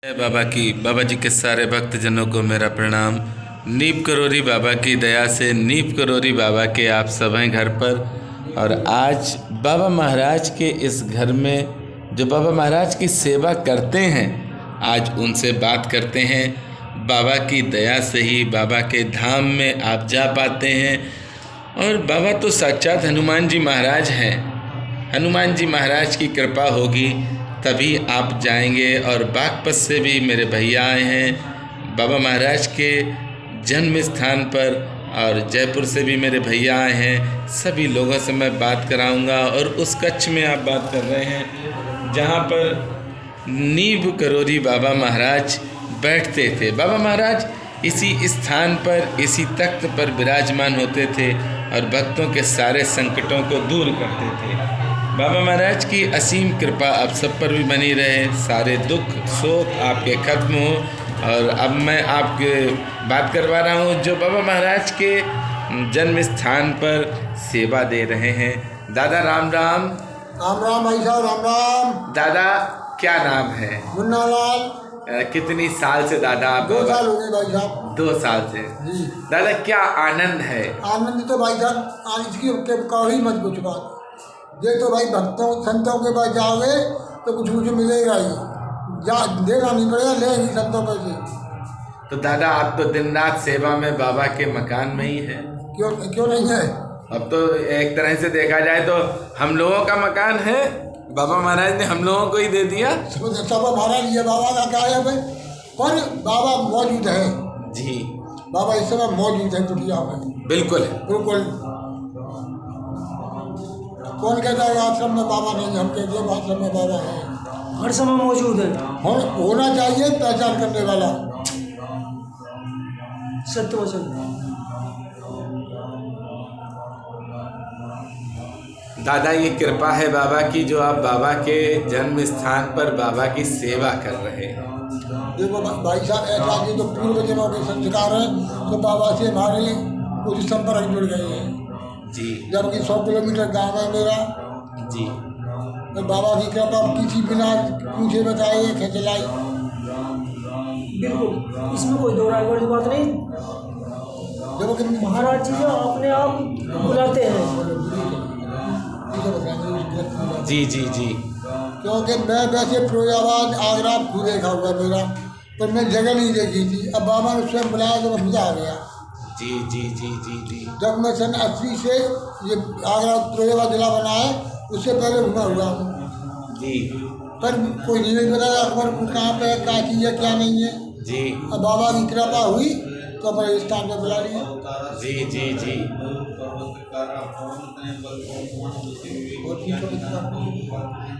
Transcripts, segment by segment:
बाबा जी के सारे भक्तजनों को मेरा प्रणाम। नीप करोरी बाबा की दया से नीप करोरी बाबा के आप सब हैं घर पर। और आज बाबा महाराज के इस घर में जो बाबा महाराज की सेवा करते हैं, आज उनसे बात करते हैं। बाबा की दया से ही बाबा के धाम में आप जा पाते हैं। और बाबा तो साक्षात हनुमान जी महाराज हैं। हनुमान जी महाराज की कृपा होगी तभी आप जाएंगे। और बागपत से भी मेरे भैया आए हैं बाबा महाराज के जन्म स्थान पर, और जयपुर से भी मेरे भैया आए हैं। सभी लोगों से मैं बात कराऊंगा। और उस कच्छ में आप बात कर रहे हैं जहां पर नीब करोरी बाबा महाराज बैठते थे। बाबा महाराज इसी स्थान पर, इसी तख्त पर विराजमान होते थे और भक्तों के सारे संकटों को दूर करते थे। बाबा महाराज की असीम कृपा आप सब पर भी बनी रहे, सारे दुख शोक आपके खत्म हो। और अब मैं आपके बात करवा रहा हूँ जो बाबा महाराज के जन्म स्थान पर सेवा दे रहे हैं। दादा राम राम। राम राम भाई साहब, राम राम। दादा क्या नाम है? मुन्ना लाल। कितनी साल से दादा आप? 2 साल हो गए भाई साहब। 2 साल से जी। दादा क्या आनंद है? आनंद तो भाई साहब आज इसकी कभी मत कुछ बात। ये तो भाई भक्तों संतों के पास जाओगे तो कुछ कुछ मिलेगा ही, जा देना नहीं पड़ेगा, लेंगे संतों पर से। तो दादा आप तो दिन रात सेवा में बाबा के मकान में ही है। क्यों नहीं है? अब तो एक तरह से देखा जाए तो हम लोगों का मकान है, बाबा महाराज ने हम लोगों को ही दे दिया। सब हमारा लिए बाबा का क्या है भाई, पर बाबा मौजूद है जी। बाबा इस समय मौजूद है दुनिया में। बिल्कुल बिल्कुल। कौन कहता है आश्रम में बाबा नहीं? हम कहते हैं आश्रम में बाबा है, हर समय मौजूद है। होना चाहिए पहचान करने वाला। सत्य वचन। दादा ये कृपा है बाबा की जो आप बाबा के जन्म स्थान पर बाबा की सेवा कर रहे हैं। देखो भाई साहब, ऐसा कि जो पूर्व जन्मों के संस्कार हैं तो बाबा से हमारे कुछ संपर्क जुड़ गए हैं जी। जबकि 100 किलोमीटर गाँव है मेरा जी। तो बाबा की कृपा किसी बिना पूछे बताए खिंचलाई। बिल्कुल, इसमें कोई दो राय वाली बात नहीं। जबकि महाराज जी जो अपने आप बुलाते हैं। जी जी जी। क्योंकि मैं वैसे फिरोजाबाद आगरा खुद देखा हुआ मेरा, पर मैं जगह नहीं देखी थी। अब बाबा ने स्वयं बुलाया तो मैं मजा आ गया। जी जी जी जी जी। जब मैं सन 80 से ये आगरा फिरोजाबाद जिला बना है उससे पहले घुमा हुआ हूँ जी। पर कोई नहीं पता अकबर कहाँ पे है, क्या चीज़ है क्या नहीं है जी। अब बाबा की कृपा हुई तो अपने स्थान पर बुला लिया। जी जी जी।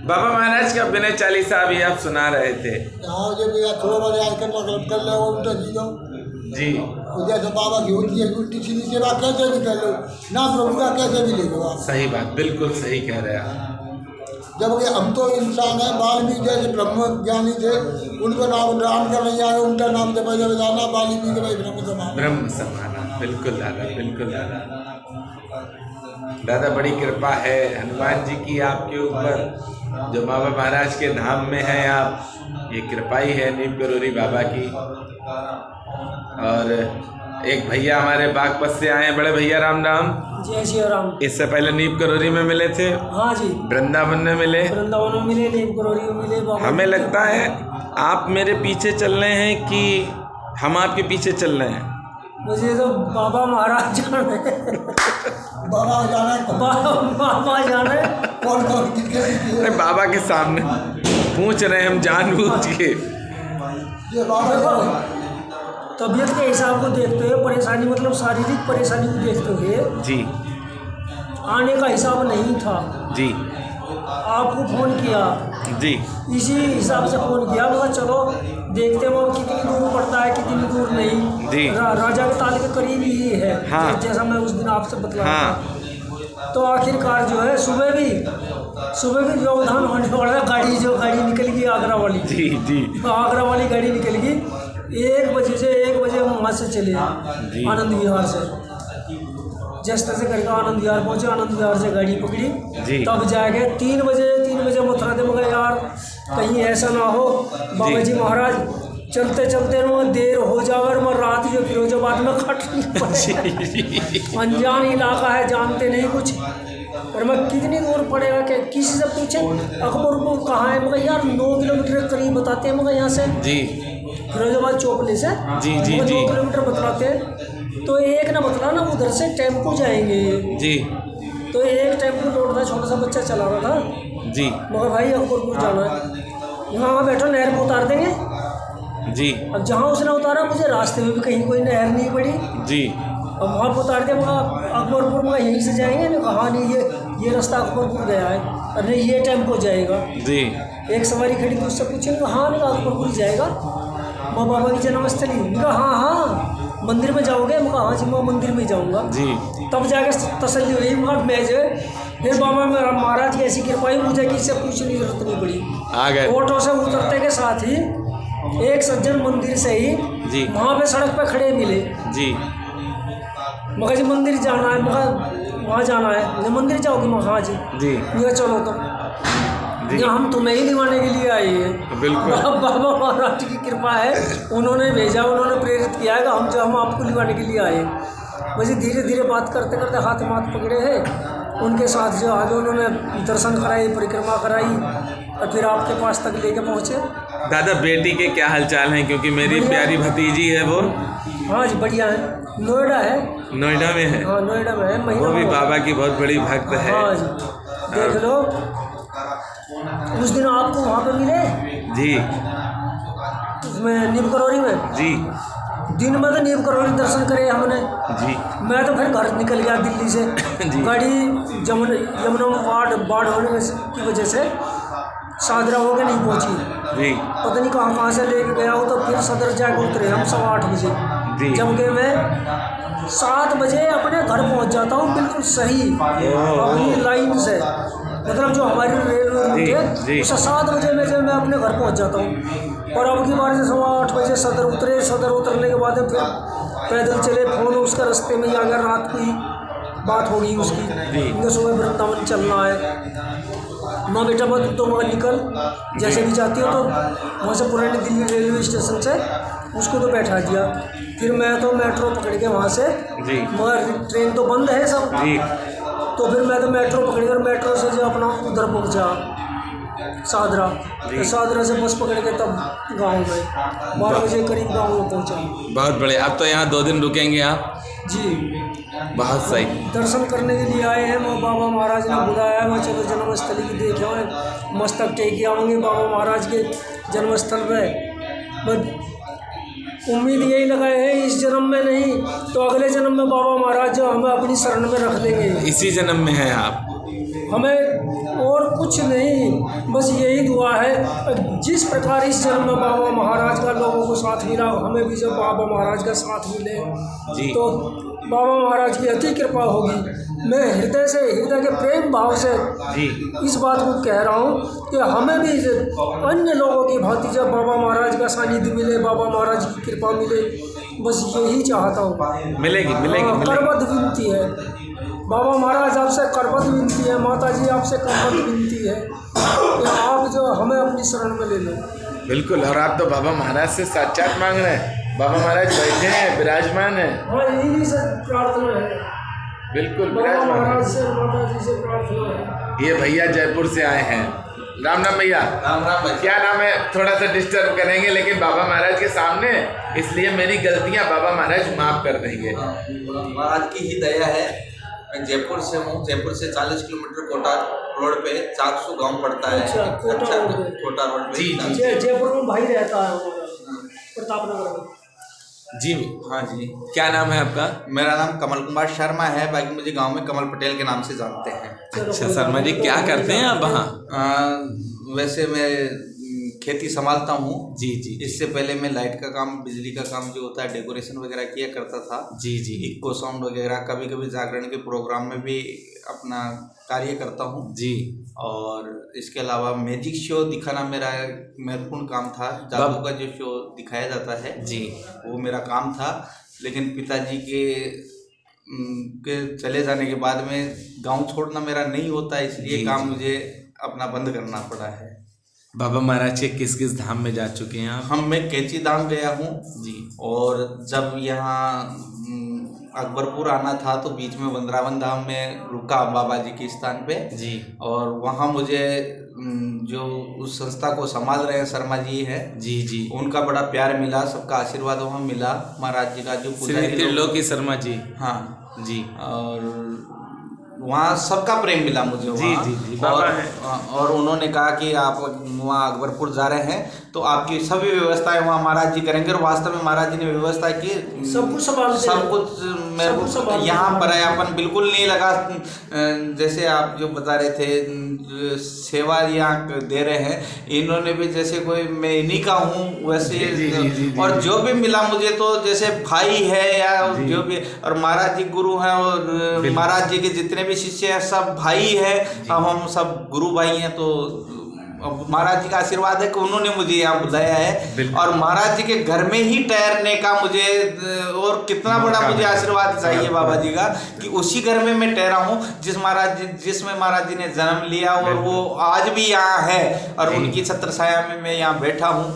बाबा महाराज का बिना चालीसा भी आप सुना रहे थे। हाँ जब थोड़ा बहुत याद करना कर लो उल्टा सीधा जी। जैसे बाबा की होती है उल्टी सीधी सेवा कैसे भी कर लो ना, प्रभु का कैसे भी ले लो आप। सही बात, बिल्कुल सही कह रहे हैं आप। जबकि हम तो इंसान है, वाल्मीकि जैसे ब्रह्म ज्ञानी थे, उनको नाम राम का नहीं आया, उनका नाम जब जाना वाल्मीकि के भाई ब्रह्म समाना। ब्रह्म समाना, बिल्कुल दादा, बिल्कुल दादा। दादा बड़ी कृपा है हनुमान जी की आपके ऊपर, जो बाबा महाराज के धाम में हैं आप। ये कृपा ही है नीप करोरी बाबा की। और एक भैया हमारे बागपत से आए हैं, बड़े भैया राम राम। जय श्री राम। इससे पहले नीप करोरी में मिले थे? हाँ जी। वृंदावन में मिले? वृंदावन में मिले, नीप करोरी में मिले। हमें लगता है आप मेरे पीछे चल रहे हैं कि हम आपके पीछे चल रहे हैं? मुझे तो बाबा महाराज जाना है। बाबा जाना है, बाबा जाना है। कौन कौन किसके पीछे? अरे बाबा के सामने पूछ रहे हैं हम जानबूझ के। ये बाबा तबीयत के हिसाब को देखते हुए, परेशानी मतलब शारीरिक परेशानी को देखते हुए जी आने का हिसाब नहीं था जी। आपको फ़ोन किया जी। इसी हिसाब से फ़ोन किया। मतलब चलो देखते वो कितनी दूर पड़ता है कितनी दूर नहीं जी। राजा के ताल के करीब ही है। हाँ। जैसा मैं उस दिन आपसे बतलाया हाँ। तो आखिरकार जो है सुबह भी व्यवधान होने वाला, गाड़ी निकल गई आगरा वाली। जी जी। आगरा वाली गाड़ी निकल गई 1 बजे हम वहाँ से चले आनंद विहार से। जिस तरह से करके आनंद विहार पहुँचे, आनंद विहार से गाड़ी पकड़ी, तब जाके 3 बजे मथुरा थे। मगर यार कहीं ऐसा ना हो बाबा जी महाराज चलते चलते वो देर हो जावे और मैं रात जो फिरोजाबाद में खट नहीं पड़े। अनजान इलाका है, जानते नहीं कुछ, और मैं कितनी दूर पड़ेगा कि किसी से पूछे अकबरपुर कहाँ है, मगर यार 9 किलोमीटर के करीब बताते हैं, मगर यहाँ से जी फिरोजाबाद चौपले से जी जी 2 जी किलोमीटर बतलाते हैं। तो एक ना बतला ना उधर से टेम्पो जाएंगे, जी तो एक टेम्पो लौट था, छोटा सा बच्चा चला रहा था, जी मगर भाई अकबरपुर जाना है, यहाँ बैठो नहर पर उतार देंगे। जी अब जहाँ उसने उतारा मुझे रास्ते में भी कहीं कोई नहर नहीं पड़ी, जी अब वहाँ पर उतार दिया, मगर अकबरपुर में यहीं से जाएंगे ना, कहा नहीं ये रास्ता अकबरपुर गया है, और नहीं ये टेम्पो जाएगा। जी एक सवारी खड़ी थी, उससे पूछेंगे हाँ नहीं अकबरपुर जाएगा, माँ बाबा की जन्मस्थली, कहा हाँ हाँ मंदिर में जाओगे, मैं कहा हाँ जी मैं मंदिर में जाऊँगा। जी तब जाके तसल्ली हुई, मगर मैं जो फिर बाबा महाराज की ऐसी कृपा ही मुझे किसी से पूछने की जरूरत नहीं पड़ी। आ गए ऑटो से उतरते के साथ ही एक सज्जन मंदिर से ही जी वहाँ पे सड़क पे खड़े मिले, जी मगर जी मंदिर जाना है, मगर वहाँ जाना है, मंदिर जाओगे, मगर हाँ जी जी ये चलो तो जी हम तुम्हें ही निभाने के लिए आए हैं। बिल्कुल बाबा महाराज की कृपा है, उन्होंने भेजा, उन्होंने प्रेरित किया है कि हम आपको निभाने के लिए आए। वैसे धीरे धीरे बात करते करते हाथ माथ पकड़े हैं, उनके साथ जो आगे उन्होंने दर्शन कराई, परिक्रमा कराई, और फिर आपके पास तक लेके पहुँचे। दादा बेटी के क्या हालचाल हैं, क्योंकि मेरी प्यारी भतीजी है वो। हाँ जी बढ़िया है, नोएडा है, नोएडा में है। हाँ नोएडा में है, महीना वो भी हुआ। बाबा की बहुत बड़ी भक्त है। हाँ जी देख लो, उस दिन आपको वहाँ पे मिले जी उसमें नीम करोरी में, जी दिन में तो नीम करोरी दर्शन करे हमने। जी मैं तो फिर घर निकल गया दिल्ली से, जी। गाड़ी यमुना में बाढ़ होने की वजह से सादरा होके नहीं पहुंची, जी पता नहीं कहाँ से लेके गया हो, तो फिर सदर जाके उतरे हम 8:15 बजे, जी जबकि मैं 7 बजे अपने घर पहुंच जाता हूँ बिल्कुल सही अपनी लाइन से, मतलब जो हमारी रेलवे रूट है जी। उससे 7 बजे में जब मैं अपने घर पहुंच जाता हूँ। और अब की बार से 8:15 बजे सदर उतरे, सदर उतरने के बाद फिर पैदल चले, फोन उसका रास्ते में ही आ गया, रात को ही बात हो गई उसकी, उनके सुबह वृंदावन चलना है। माँ बेटा मत तो वहाँ निकल, जैसे भी जाती हो, तो वहाँ से पुरानी दिल्ली रेलवे स्टेशन से उसको तो बैठा दिया, फिर मैं तो मेट्रो पकड़ के वहाँ से, जी। मगर ट्रेन तो बंद है सब, जी तो फिर मैं तो मेट्रो पकड़ कर मेट्रो से जो अपना उधर पहुँचा सादरा, तो सादरा से बस पकड़ के तब गांव में 12 बजे करीब गांव में पहुँचा। बहुत बढ़िया। अब तो यहाँ 2 दिन रुकेंगे आप? जी बहुत सही। दर्शन करने के लिए आए हैं, वो बाबा महाराज ने बुलाया है, मैं चलो जन्मस्थली की देख आए, मस्तक टेक आएंगे बाबा महाराज के जन्मस्थल पर। बस उम्मीद यही लगाए हैं इस जन्म में नहीं तो अगले जन्म में बाबा महाराज जो हमें अपनी शरण में रख लेंगे। इसी जन्म में हैं आप? हमें और कुछ नहीं, बस यही दुआ है, जिस प्रकार इस जन्म में बाबा महाराज का लोगों को साथ मिला, हमें भी जब बाबा महाराज का साथ मिले जी। तो बाबा महाराज की अति कृपा होगी। मैं हृदय के प्रेम भाव से जी इस बात को कह रहा हूँ कि हमें भी अन्य लोगों की भांति जब बाबा महाराज का सानिध्य मिले, बाबा महाराज की कृपा मिले, बस यही चाहता हूँ। मिलेगी मिलेगी। करबद्ध विनती है बाबा महाराज आपसे, करबद्ध विनती है, माता जी आपसे करबद्ध विनती है कि आप जो हमें अपनी शरण में ले लो। बिल्कुल। और आप तो बाबा महाराज से साक्षात मांग रहे हैं, बाबा महाराज बैठे हैं, विराजमान हैं। हाँ यही से प्रार्थना है, बिल्कुल बाबा विराजमान महाराज हैं। से माता जी से प्रार्थना है। ये भैया जयपुर से आए हैं। राम राम भैया। राम राम भाई। क्या नाम है? थोड़ा सा डिस्टर्ब करेंगे लेकिन बाबा महाराज के सामने, इसलिए मेरी गलतियां बाबा महाराज माफ कर देंगे। महाराज की ही दया है। मैं जयपुर से हूँ, जयपुर से 40 किलोमीटर कोटा रोड पे 400 गांव पड़ता है। अच्छा, कोटा रोड पे। कोटा रोड पे। जी, जी। जयपुर में भाई रहता है प्रतापनगर में। जी हाँ जी। क्या नाम है आपका? मेरा नाम कमल कुमार शर्मा है, बाकी मुझे गांव में कमल पटेल के नाम से जानते हैं। अच्छा शर्मा जी, क्या करते हैं आप वहाँ? वैसे मैं खेती संभालता हूँ। जी जी इससे पहले मैं लाइट का काम, बिजली का काम जो होता है, डेकोरेशन वगैरह किया करता था। जी जी इको साउंड वगैरह, कभी कभी जागरण के प्रोग्राम में भी अपना कार्य करता हूँ जी। और इसके अलावा मैजिक शो दिखाना मेरा महत्वपूर्ण काम था। जादू का जो शो दिखाया जाता है जी, वो मेरा काम था। लेकिन पिताजी के चले जाने के बाद में गांव छोड़ना मेरा नहीं होता, इसलिए जी, काम जी। मुझे अपना बंद करना पड़ा है। बाबा महाराज के किस किस धाम में जा चुके हैं आप? मैं कैची धाम गया हूँ जी। और जब यहाँ अकबरपुर आना था तो बीच में वृंदावन धाम में रुका बाबा जी के स्थान पे जी। और वहाँ मुझे जो उस संस्था को संभाल रहे हैं शर्मा जी हैं जी जी, उनका बड़ा प्यार मिला, सबका आशीर्वाद वहाँ मिला। महाराज जी का जो श्री पुजारी लोग, त्रिलोकी शर्मा जी। हाँ जी। और वहाँ सबका प्रेम मिला मुझे वहाँ। जी, जी, बाबा है। और उन्होंने कहा कि आप वहाँ अकबरपुर जा रहे हैं तो आपकी सभी व्यवस्थाएं वहाँ महाराज जी करेंगे। और वास्तव में महाराज जी ने व्यवस्था की, सब कुछ संभालते हैं। सब कुछ मेरे सब कुछ को संभालते यहाँ हैं। पर आयापन बिल्कुल नहीं लगा। जैसे आप जो बता रहे थे सेवा यहाँ दे रहे हैं, इन्होंने भी जैसे कोई मैं इन्हीं का हूँ वैसे। जी। और जो भी मिला मुझे तो जैसे भाई है या जो भी, और महाराज जी गुरु हैं और महाराज जी के जितने भी शिष्य हैं सब भाई है। अब हम सब गुरु भाई हैं तो अब महाराज जी का आशीर्वाद है कि उन्होंने मुझे यहाँ बुलाया है। और महाराज जी के घर में ही ठहरने का मुझे, और कितना बड़ा मुझे आशीर्वाद चाहिए बाबा जी का कि उसी घर में मैं ठहरा हूँ जिसमें महाराज जी ने जन्म लिया और वो आज भी यहाँ है और उनकी छत्र छाया में मैं यहाँ बैठा हूँ।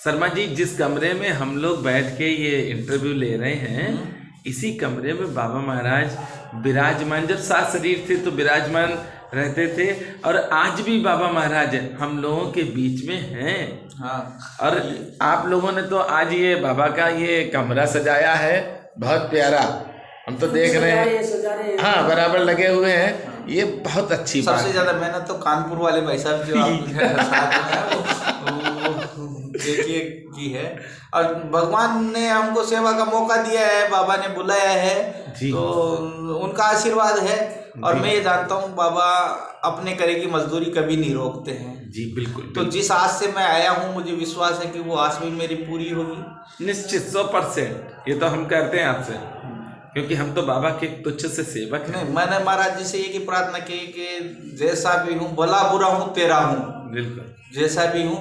शर्मा जी, जिस कमरे में हम लोग बैठ के ये इंटरव्यू ले रहे हैं, इसी कमरे में बाबा महाराज विराजमान, जब सात शरीर थे तो विराजमान रहते थे, और आज भी बाबा महाराज हम लोगों के बीच में हैं। हाँ। और आप लोगों ने तो आज ये बाबा का ये कमरा सजाया है, बहुत प्यारा, हम तो देख रहे हैं। हाँ, बराबर लगे हुए हैं, ये बहुत अच्छी बात। सबसे ज्यादा मेहनत तो कानपुर वाले भाई साहब जो आप साथ में देखिए की है। और भगवान ने हमको सेवा का मौका दिया है, बाबा ने बुलाया है तो उनका आशीर्वाद है। और मैं ये जानता हूँ बाबा अपने करे की मजदूरी कभी नहीं रोकते हैं। जी बिल्कुल। तो जिस आस से मैं आया हूँ मुझे विश्वास है कि वो आस भी मेरी पूरी होगी। निश्चित 100%। ये तो हम करते हैं आपसे, क्योंकि हम तो बाबा के तुच्छ से सेवक हैं। नहीं, मैंने महाराज जी से ये की प्रार्थना की कि जैसा भी हूँ, भला बुरा हूँ तेरा हूँ। बिल्कुल, जैसा भी हूँ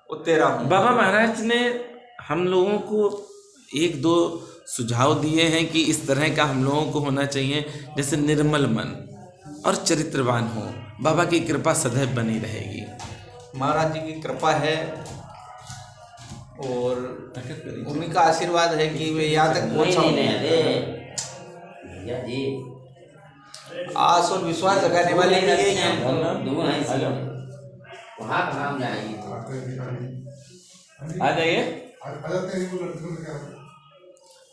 वो तेरा हूँ। बाबा महाराज ने हम लोगों को 1-2 सुझाव दिए हैं कि इस तरह का हम लोगों को होना चाहिए, जैसे निर्मल मन और चरित्रवान हो। बाबा की कृपा सदैव बनी रहेगी। महाराज जी की कृपा है और उन्हीं का आशीर्वाद है कि मैं यहाँ तक पहुँचा हूँ। आस और विश्वास जगाने वाले भी यही हैं। आ जाइए।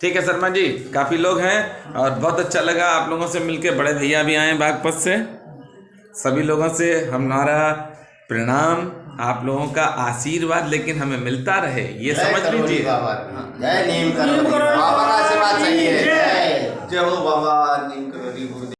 ठीक है शर्मा जी, काफ़ी लोग हैं और बहुत अच्छा लगा आप लोगों से मिलके। बड़े भैया भी आए बागपत से। सभी लोगों से हमारा प्रणाम, आप लोगों का आशीर्वाद लेकिन हमें मिलता रहे, ये समझ लीजिए। जय नीम करोरी बाबा का आशीर्वाद चाहिए। जय हो बाबा नीम करोरी।